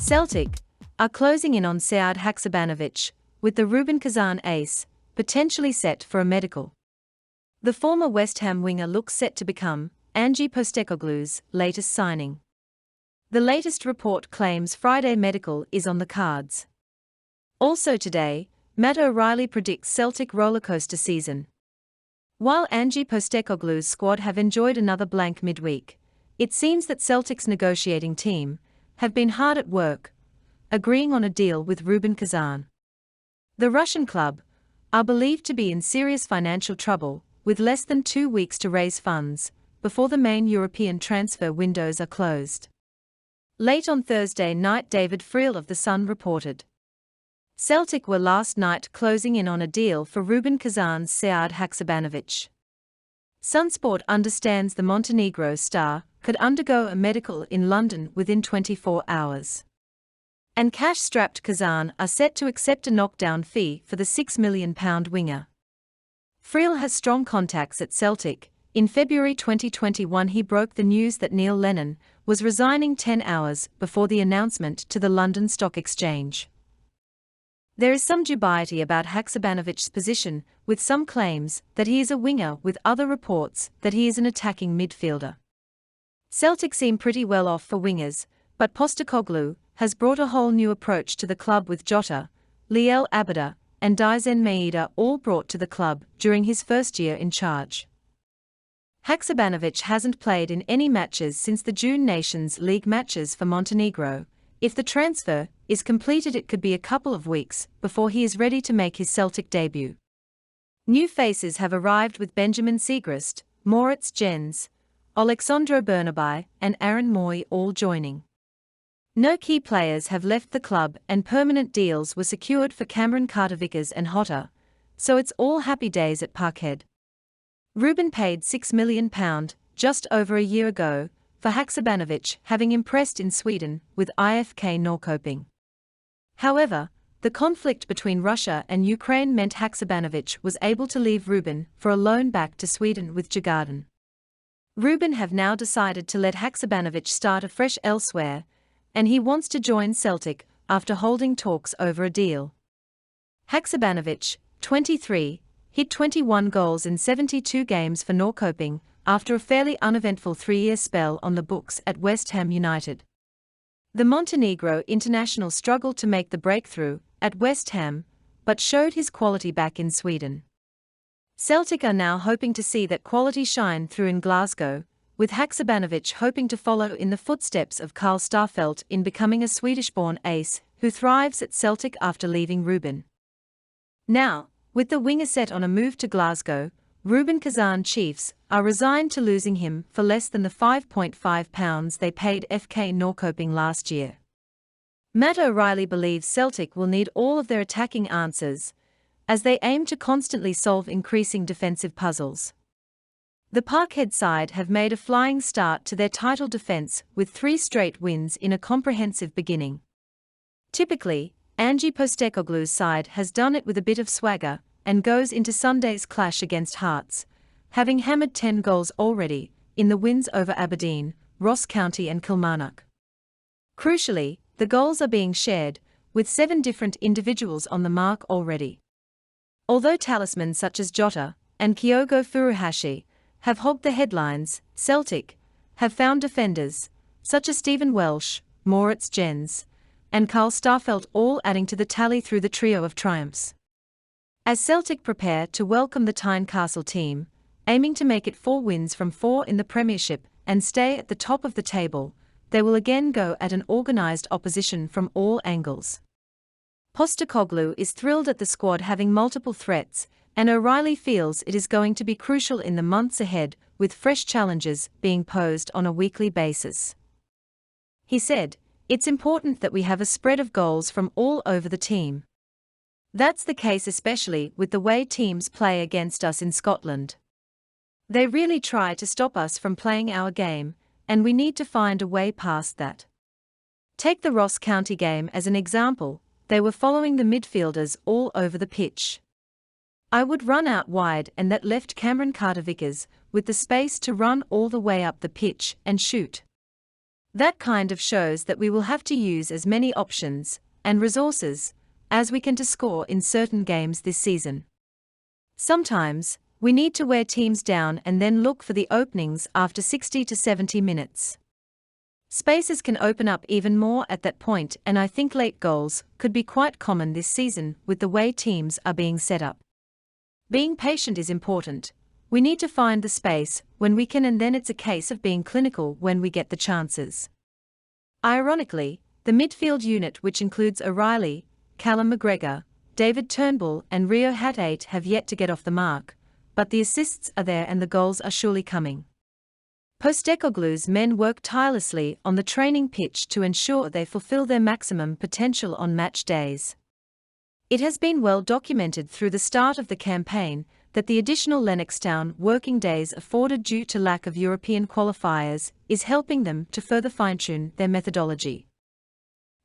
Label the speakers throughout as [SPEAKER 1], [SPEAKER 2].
[SPEAKER 1] Celtic are closing in on Sead Haksabanovic, with the Rubin Kazan ace potentially set for a medical. The former West Ham winger looks set to become Ange Postecoglou's latest signing. The latest report claims Friday medical is on the cards. Also today, Matt O'Reilly predicts Celtic rollercoaster season. While Ange Postecoglou's squad have enjoyed another blank midweek, it seems that Celtic's negotiating team have been hard at work, agreeing on a deal with Rubin Kazan. The Russian club are believed to be in serious financial trouble, with less than 2 weeks to raise funds before the main European transfer windows are closed. Late on Thursday night, David Friel of The Sun reported Celtic were last night closing in on a deal for Rubin Kazan's Sead Haksabanovic. Sunsport understands the Montenegro star could undergo a medical in London within 24 hours. And cash-strapped Kazan are set to accept a knockdown fee for the £6 million winger. Friel has strong contacts at Celtic. In February 2021 he broke the news that Neil Lennon was resigning 10 hours before the announcement to the London Stock Exchange. There is some dubiety about Haksabanovic's position, with some claims that he is a winger with other reports that he is an attacking midfielder. Celtic seem pretty well off for wingers, but Postecoglou has brought a whole new approach to the club with Jota, Liel Abada, and Daizen Maeda all brought to the club during his first year in charge. Haksabanovic hasn't played in any matches since the June Nations League matches for Montenegro. If the transfer is completed, it could be a couple of weeks before he is ready to make his Celtic debut. New faces have arrived, with Benjamin Siegrist, Moritz Jens, Alexandro Bernabei, and Aaron Moy all joining. No key players have left the club, and permanent deals were secured for Cameron Carter-Vickers and Hotter, so it's all happy days at Parkhead. Rubin paid £6 million just over a year ago for Haksabanovic, having impressed in Sweden with IFK Norrköping. However, the conflict between Russia and Ukraine meant Haksabanovic was able to leave Rubin for a loan back to Sweden with Djurgården. Rubin have now decided to let Haksabanovic start afresh elsewhere, and he wants to join Celtic after holding talks over a deal. Haksabanovic, 23, hit 21 goals in 72 games for Norrköping after a fairly uneventful 3-year spell on the books at West Ham United. The Montenegro international struggled to make the breakthrough at West Ham, but showed his quality back in Sweden. Celtic are now hoping to see that quality shine through in Glasgow, with Haksabanovic hoping to follow in the footsteps of Carl Starfelt in becoming a Swedish-born ace who thrives at Celtic after leaving Rubin. Now, with the winger set on a move to Glasgow, Rubin Kazan Chiefs are resigned to losing him for less than the £5.5 they paid FK Norrköping last year. Matt O'Reilly believes Celtic will need all of their attacking answers, as they aim to constantly solve increasing defensive puzzles. The Parkhead side have made a flying start to their title defence with 3 straight wins in a comprehensive beginning. Typically, Ange Postecoglou's side has done it with a bit of swagger and goes into Sunday's clash against Hearts, having hammered 10 goals already in the wins over Aberdeen, Ross County and Kilmarnock. Crucially, the goals are being shared, with 7 different individuals on the mark already. Although talismans such as Jota and Kyogo Furuhashi have hogged the headlines, Celtic have found defenders such as Stephen Welsh, Moritz Jens, and Carl Starfelt all adding to the tally through the trio of triumphs. As Celtic prepare to welcome the Tynecastle team, aiming to make it 4 wins from 4 in the Premiership and stay at the top of the table, they will again go at an organised opposition from all angles. Postecoglou is thrilled at the squad having multiple threats, and O'Reilly feels it is going to be crucial in the months ahead, with fresh challenges being posed on a weekly basis. He said, "It's important that we have a spread of goals from all over the team. That's the case especially with the way teams play against us in Scotland. They really try to stop us from playing our game, and we need to find a way past that. Take the Ross County game as an example. They were following the midfielders all over the pitch. I would run out wide, and that left Cameron Carter-Vickers with the space to run all the way up the pitch and shoot. That kind of shows that we will have to use as many options and resources as we can to score in certain games this season. Sometimes, we need to wear teams down and then look for the openings after 60 to 70 minutes. Spaces can open up even more at that point, and I think late goals could be quite common this season with the way teams are being set up. Being patient is important. We need to find the space when we can, and then it's a case of being clinical when we get the chances. Ironically, the midfield unit, which includes O'Reilly, Callum McGregor, David Turnbull and Rio Hatate, have yet to get off the mark, but the assists are there and the goals are surely coming. Postecoglou's men work tirelessly on the training pitch to ensure they fulfill their maximum potential on match days. It has been well documented through the start of the campaign that the additional Lennoxtown working days afforded due to lack of European qualifiers is helping them to further fine-tune their methodology.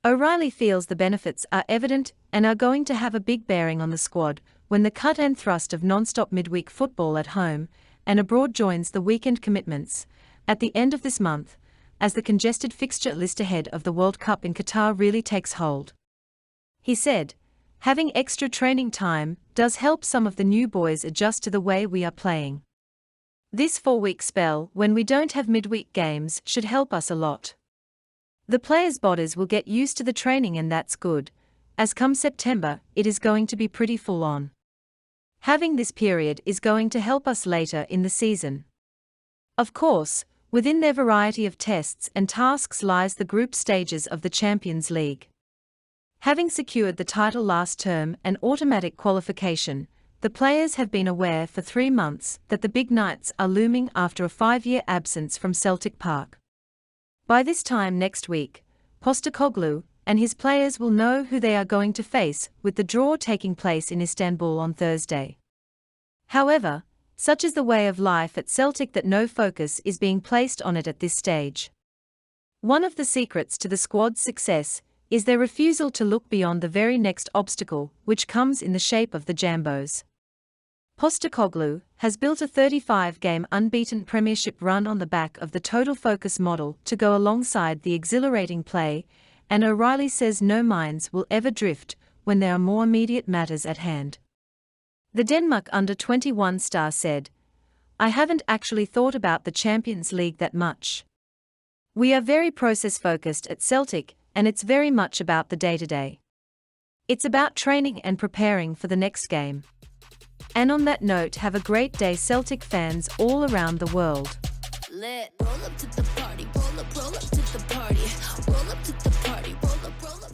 [SPEAKER 1] O'Reilly feels the benefits are evident and are going to have a big bearing on the squad when the cut and thrust of non-stop midweek football at home and abroad joins the weekend commitments at the end of this month, as the congested fixture list ahead of the World Cup in Qatar really takes hold. He said, "Having extra training time does help some of the new boys adjust to the way we are playing. This 4-week spell when we don't have midweek games should help us a lot. The players' bodies will get used to the training, and that's good, as come September it is going to be pretty full on. Having this period is going to help us later in the season." Of course, within their variety of tests and tasks lies the group stages of the Champions League. Having secured the title last term and automatic qualification, the players have been aware for 3 months that the big nights are looming after a 5-year absence from Celtic Park. By this time next week, Postecoglou and his players will know who they are going to face, with the draw taking place in Istanbul on Thursday. However, such is the way of life at Celtic that no focus is being placed on it at this stage. One of the secrets to the squad's success is their refusal to look beyond the very next obstacle, which comes in the shape of the Jambos. Postecoglou has built a 35-game unbeaten premiership run on the back of the total focus model to go alongside the exhilarating play, and O'Reilly says no minds will ever drift when there are more immediate matters at hand. The Denmark under-21 star said, "I haven't actually thought about the Champions League that much. We are very process-focused at Celtic, and it's very much about the day-to-day. It's about training and preparing for the next game." And on that note, have a great day, Celtic fans all around the world.
[SPEAKER 2] Roll up to the party, roll up to the party, roll up to the party, roll up.